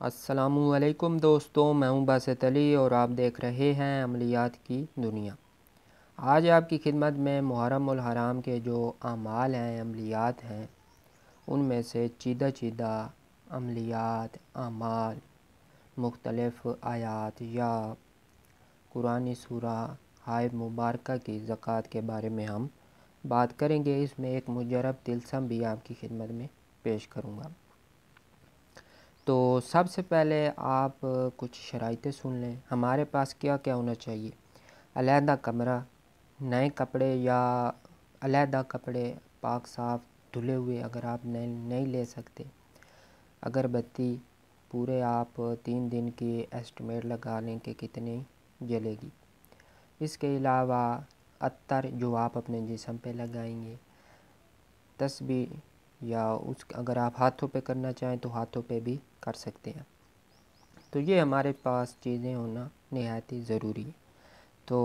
السلام علیکم دوستوں، میں ہوں باسط علی اور آپ دیکھ رہے ہیں عملیات کی دنیا۔ آج آپ کی خدمت میں محرم الحرام کے جو اعمال ہیں، عملیات ہیں، ان میں سے چیدہ عملیات، اعمال، مختلف آیات یا قرآنی سورہ ہائے مبارکہ کی زکوٰۃ کے بارے میں ہم بات کریں گے۔ اس میں ایک مجرب طلسم بھی آپ کی خدمت میں پیش کروں گا۔ تو سب سے پہلے آپ کچھ شرائطیں سن لیں۔ ہمارے پاس کیا کیا ہونا چاہیے؟ علیحدہ کمرہ، نئے کپڑے یا علیحدہ کپڑے پاک صاف دھلے ہوئے اگر آپ نہیں لے سکتے، اگربتی پورے آپ 3 دن کی ایسٹیمیٹ لگا لیں کہ کتنی جلے گی۔ اس کے علاوہ عطر جو آپ اپنے جسم پہ لگائیں گے، تسبیح یا اگر آپ ہاتھوں پہ کرنا چاہیں تو ہاتھوں پہ بھی کر سکتے ہیں۔ تو یہ ہمارے پاس چیزیں ہونا نہایت ہی ضروری ہے۔ تو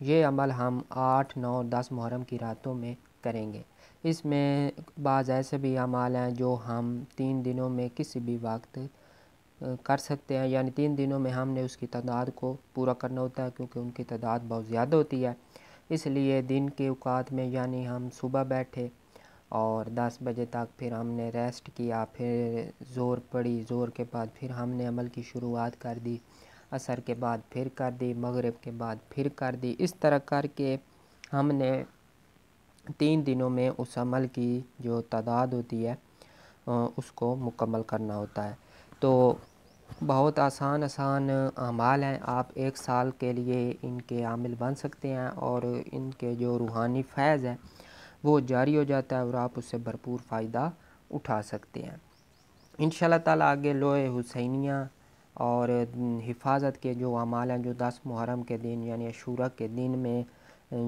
یہ عمل ہم 8، 9، 10 محرم کی راتوں میں کریں گے۔ اس میں بعض ایسے بھی اعمال ہیں جو ہم 3 دنوں میں کسی بھی وقت کر سکتے ہیں، یعنی 3 دنوں میں ہم نے اس کی تعداد کو پورا کرنا ہوتا ہے، کیونکہ ان کی تعداد بہت زیادہ ہوتی ہے۔ اس لیے دن کے اوقات میں یعنی ہم صبح بیٹھے اور 10 بجے تک پھر ہم نے ریسٹ کیا، پھر زور پڑی، زور کے بعد پھر ہم نے عمل کی شروعات کر دی، عصر کے بعد پھر کر دی، مغرب کے بعد پھر کر دی۔ اس طرح کر کے ہم نے 3 دنوں میں اس عمل کی جو تعداد ہوتی ہے اس کو مکمل کرنا ہوتا ہے۔ تو بہت آسان اعمال ہیں، آپ 1 سال کے لیے ان کے عامل بن سکتے ہیں اور ان کے جو روحانی فیض ہے وہ جاری ہو جاتا ہے اور آپ اس سے بھرپور فائدہ اٹھا سکتے ہیں۔ انشاءاللہ تعالی آگے لوح حسینیہ اور حفاظت کے جو اعمال ہیں جو 10 محرم کے دن یعنی عاشوراء کے دن میں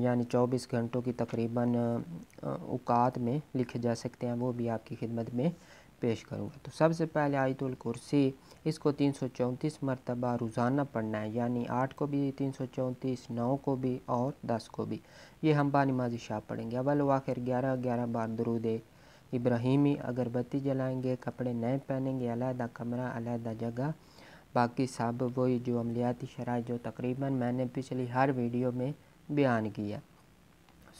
یعنی 24 گھنٹوں کی تقریباً اوقات میں لکھے جا سکتے ہیں، وہ بھی آپ کی خدمت میں پیش کروں گا۔ تو سب سے پہلے آیت الکرسی، اس کو 334 مرتبہ روزانہ پڑھنا ہے، یعنی 8 کو بھی 334، 9 کو بھی اور 10 کو بھی۔ یہ ہم بنماز شاہ پڑھیں گے۔ اول و آخر 11 بار درود ابراہیمی، اگربتی جلائیں گے، کپڑے نئے پہنیں گے، علیحدہ کمرہ، علیحدہ جگہ، باقی سب وہی جو عملیاتی شرائط جو تقریباً میں نے پچھلی ہر ویڈیو میں بیان کیا۔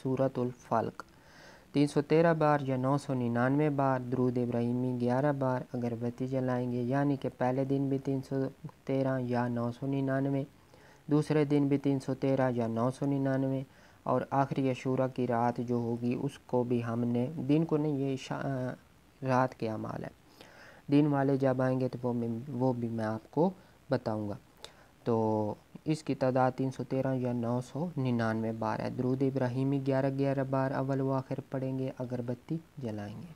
سورۃ الفلق 313 بار یا 999 بار، درود ابراہیمی 11 بار، اگربتی جلائیں گے، یعنی کہ پہلے دن بھی 313 یا 999، دوسرے دن بھی 313 یا 999، اور آخری عاشوراء کی رات جو ہوگی اس کو بھی ہم نے دن کو نہیں، یہ رات کے اعمال ہیں، دن والے جب آئیں گے تو وہ بھی میں آپ کو بتاؤں گا۔ تو اس کی تعداد 313 یا 999 بار ہے۔ درود ابراہیمی 11 بار اول و آخر پڑھیں گے، اگربتی جلائیں گے۔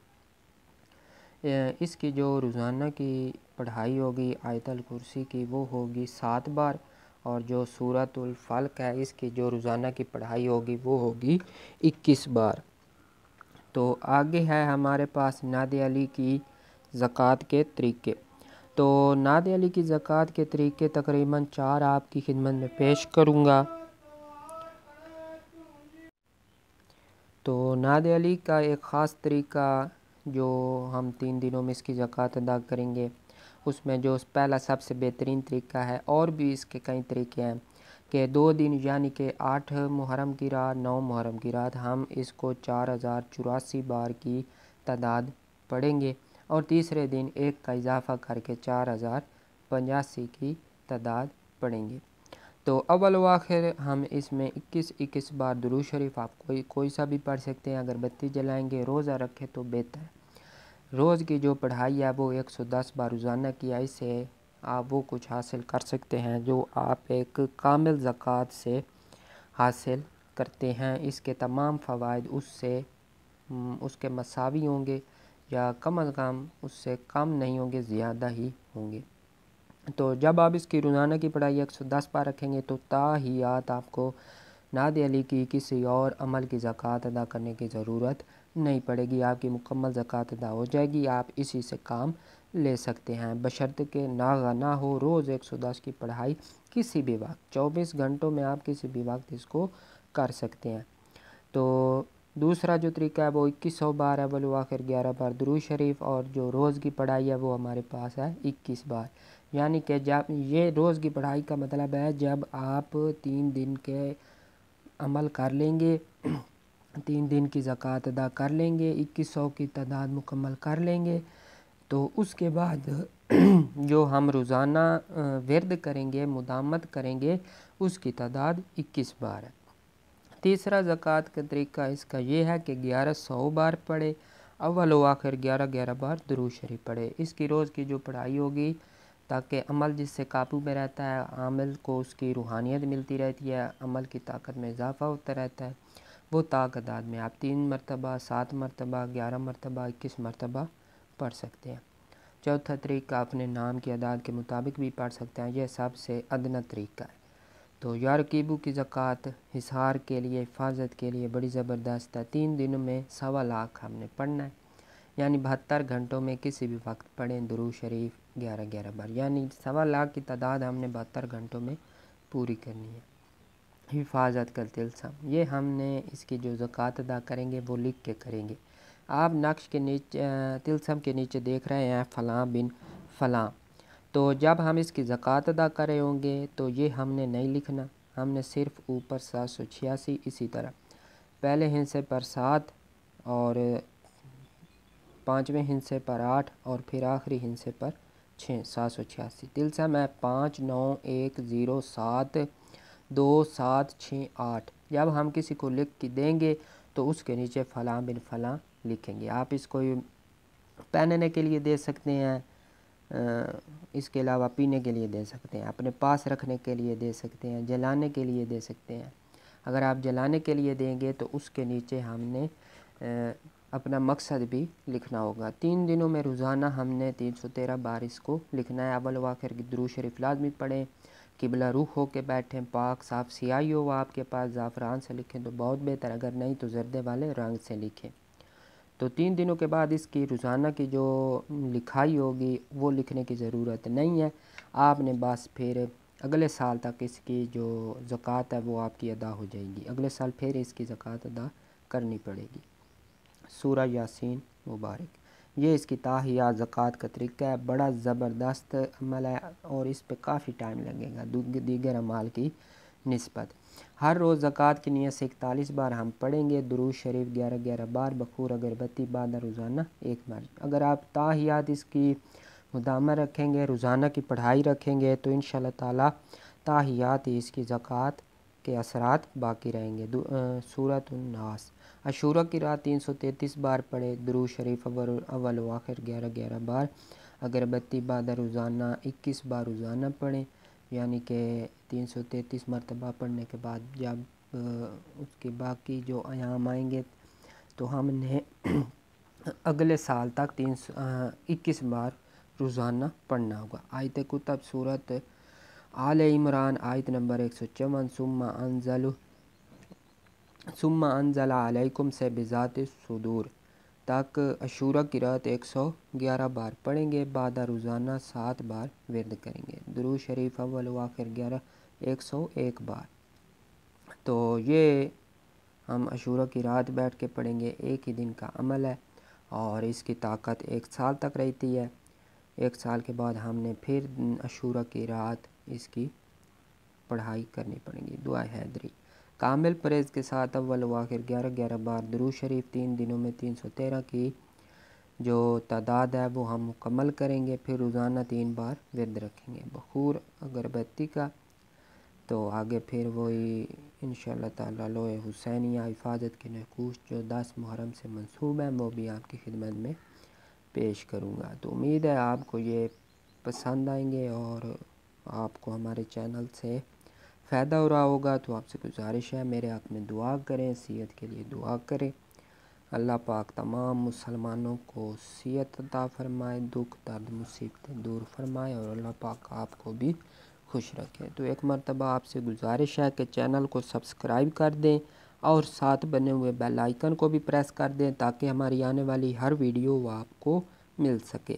اس کی جو روزانہ کی پڑھائی ہوگی آیت الکرسی کی وہ ہوگی 7 بار، اور جو سورۃ الفلق ہے اس کی جو روزانہ کی پڑھائی ہوگی وہ ہوگی 21 بار۔ تو آگے ہے ہمارے پاس ناد علی کی زکوٰۃ کے طریقے۔ تو ناد علی کی زکوٰۃ کے طریقے تقریباً 4 آپ کی خدمت میں پیش کروں گا۔ تو ناد علی کا ایک خاص طریقہ جو ہم 3 دنوں میں اس کی زکوٰۃ ادا کریں گے، اس میں جو پہلا سب سے بہترین طریقہ ہے، اور بھی اس کے کئی طریقے ہیں، کہ 2 دن یعنی کہ 8 محرم کی رات، 9 محرم کی رات ہم اس کو 4084 بار کی تعداد پڑھیں گے، اور تیسرے دن 1 کا اضافہ کر کے 4085 کی تعداد پڑھیں گے۔ تو اول و آخر ہم اس میں 21 بار درود شریف آپ کوئی سا بھی پڑھ سکتے ہیں، اگربتی جلائیں گے، روزہ رکھے تو بہتر ہے۔ روز کی جو پڑھائی ہے وہ 110 بار روزانہ کی ہے، اس سے آپ وہ کچھ حاصل کر سکتے ہیں جو آپ ایک کامل زکوٰۃ سے حاصل کرتے ہیں۔ اس کے تمام فوائد اس کے مساوی ہوں گے، یا کم از کم اس سے کم نہیں ہوں گے، زیادہ ہی ہوں گے۔ تو جب آپ اس کی روزانہ کی پڑھائی 110 بار رکھیں گے تو تاحیات آپ کو ناد علی کی کسی اور عمل کی زکوٰۃ ادا کرنے کی ضرورت نہیں پڑے گی، آپ کی مکمل زکوٰۃ ادا ہو جائے گی، آپ اسی سے کام لے سکتے ہیں، بشرطیکہ ناغہ نہ ہو۔ روز 110 کی پڑھائی کسی بھی وقت 24 گھنٹوں میں آپ کسی بھی وقت اس کو کر سکتے ہیں۔ تو دوسرا جو طریقہ ہے وہ 2100 بار اول و آخر 11 بار درود شریف، اور جو روز کی پڑھائی ہے وہ ہمارے پاس ہے 21 بار، یعنی کہ جب یہ روز کی پڑھائی کا مطلب ہے جب آپ 3 دن کے عمل کر لیں گے، 3 دن کی زکوٰۃ ادا کر لیں گے، 2100 کی تعداد مکمل کر لیں گے، تو اس کے بعد جو ہم روزانہ ورد کریں گے، مداومت کریں گے، اس کی تعداد 21 بار ہے۔ تیسرا زکوٰۃ کا طریقہ اس کا یہ ہے کہ 1100 بار پڑھے، اول و آخر 11 بار درود شریف پڑھے۔ اس کی روز کی جو پڑھائی ہوگی تاکہ عمل جس سے قابو میں رہتا ہے، عامل کو اس کی روحانیت ملتی رہتی ہے، عمل کی طاقت میں اضافہ ہوتا رہتا ہے، وہ تعداد میں آپ 3 مرتبہ، 7 مرتبہ، 11 مرتبہ، 21 مرتبہ پڑھ سکتے ہیں۔ چوتھا طریقہ اپنے نام کی اعداد کے مطابق بھی پڑھ سکتے ہیں، یہ سب سے ادنیٰ طریقہ ہے۔ تو یا رقیبو کی زکوٰۃ حصار کے لیے، حفاظت کے لیے بڑی زبردست ہے۔ 3 دنوں میں 1.25 لاکھ ہم نے پڑھنا ہے، یعنی 72 گھنٹوں میں کسی بھی وقت پڑھیں درود شریف 11 بار، یعنی 1.25 لاکھ کی تعداد ہم نے 72 گھنٹوں میں پوری کرنی ہے۔ حفاظت کا طلسم، یہ ہم نے اس کی جو زکوٰۃ ادا کریں گے وہ لکھ کے کریں گے۔ آپ نقش کے نیچے طلسم کے نیچے دیکھ رہے ہیں فلاں بن فلاں، تو جب ہم اس کی زکوٰۃ ادا کر رہے ہوں گے تو یہ ہم نے نہیں لکھنا، ہم نے صرف اوپر 786، اسی طرح پہلے ہندسے پر 7 اور 5ویں ہندسے پر 8 اور پھر آخری ہندسے پر 6، 786۔ طلسم ہے 59107276 جب ہم کسی کو لکھ کے دیں گے تو اس کے نیچے فلاں بن فلاں لکھیں گے۔ آپ اس کو پہننے کے لیے دے سکتے ہیں، اس کے علاوہ پینے کے لیے دے سکتے ہیں، اپنے پاس رکھنے کے لیے دے سکتے ہیں، جلانے کے لیے دے سکتے ہیں۔ اگر آپ جلانے کے لیے دیں گے تو اس کے نیچے ہم نے اپنا مقصد بھی لکھنا ہوگا۔ 3 دنوں میں روزانہ ہم نے 313 بار اس کو لکھنا ہے۔ اول و آخر کی درود شریف لازمی پڑھیں، قبلہ رخ ہو کے بیٹھیں، پاک صاف سیاہی ہو آپ کے پاس، زعفران سے لکھیں تو بہت بہتر، اگر نہیں تو زردے والے رنگ سے لکھیں۔ تو 3 دنوں کے بعد اس کی روزانہ کی جو لکھائی ہوگی وہ لکھنے کی ضرورت نہیں ہے، آپ نے بس پھر اگلے سال تک اس کی جو زکوٰۃ ہے وہ آپ کی ادا ہو جائے گی، اگلے سال پھر اس کی زکوٰۃ ادا کرنی پڑے گی۔ سورہ یاسین مبارک، یہ اس کی تاحیات زکوٰۃ کا طریقہ ہے، بڑا زبردست عمل ہے اور اس پہ کافی ٹائم لگے گا دیگر اعمال کی نسبت۔ ہر روز زکوٰۃ کی نیت سے 41 بار ہم پڑھیں گے، درود شریف 11 بار، بخور اگربتی بعد روزانہ 1 بار۔ اگر آپ تاحیات اس کی مداومہ رکھیں گے، روزانہ کی پڑھائی رکھیں گے تو انشاءاللہ تعالی تاحیات اس کی زکوٰۃ کے اثرات باقی رہیں گے۔ سورۃ الناس، عاشورہ کی رات 333 بار پڑھے، درود شریف اول و آخر 11 بار، اگربتی بعد روزانہ 21 بار روزانہ پڑھیں، یعنی کہ 333 مرتبہ پڑھنے کے بعد جب اس کے باقی جو ایام آئیں گے تو ہم نے اگلے سال تک 21 بار روزانہ پڑھنا ہوگا۔ آیت کتب سورۃ آل عمران آیت نمبر 154، ثم انزل علیکم سے بذات الصدور تک عاشورہ کی رات 111 بار پڑھیں گے، بعد روزانہ 7 بار ورد کریں گے، درود شریف اول و آخر 101 بار۔ تو یہ ہم عاشورہ کی رات بیٹھ کے پڑھیں گے، ایک ہی دن کا عمل ہے اور اس کی طاقت 1 سال تک رہتی ہے۔ 1 سال کے بعد ہم نے پھر عاشورہ کی رات اس کی پڑھائی کرنی پڑیں گی۔ دعا حیدری، کامل پرہیز کے ساتھ اول و آخر 11 بار درود شریف 3 دنوں میں 313 کی جو تعداد ہے وہ ہم مکمل کریں گے، پھر روزانہ 3 بار ورد رکھیں گے بخور اگربتی کا۔ تو آگے پھر وہی انشاءاللہ تعالی لوح حسینیہ حفاظت کے نقوش جو 10 محرم سے منسوب ہیں وہ بھی آپ کی خدمت میں پیش کروں گا۔ تو امید ہے آپ کو یہ پسند آئیں گے اور آپ کو ہمارے چینل سے فائدہ ہو رہا ہوگا، تو آپ سے گزارش ہے میرے حق میں دعا کریں، صحت کے لیے دعا کریں۔ اللہ پاک تمام مسلمانوں کو صحت عطا فرمائے، دکھ درد مصیبتیں دور فرمائے اور اللہ پاک آپ کو بھی خوش رکھے۔ تو ایک مرتبہ آپ سے گزارش ہے کہ چینل کو سبسکرائب کر دیں اور ساتھ بنے ہوئے بیل آئیکن کو بھی پریس کر دیں تاکہ ہماری آنے والی ہر ویڈیو آپ کو مل سکے۔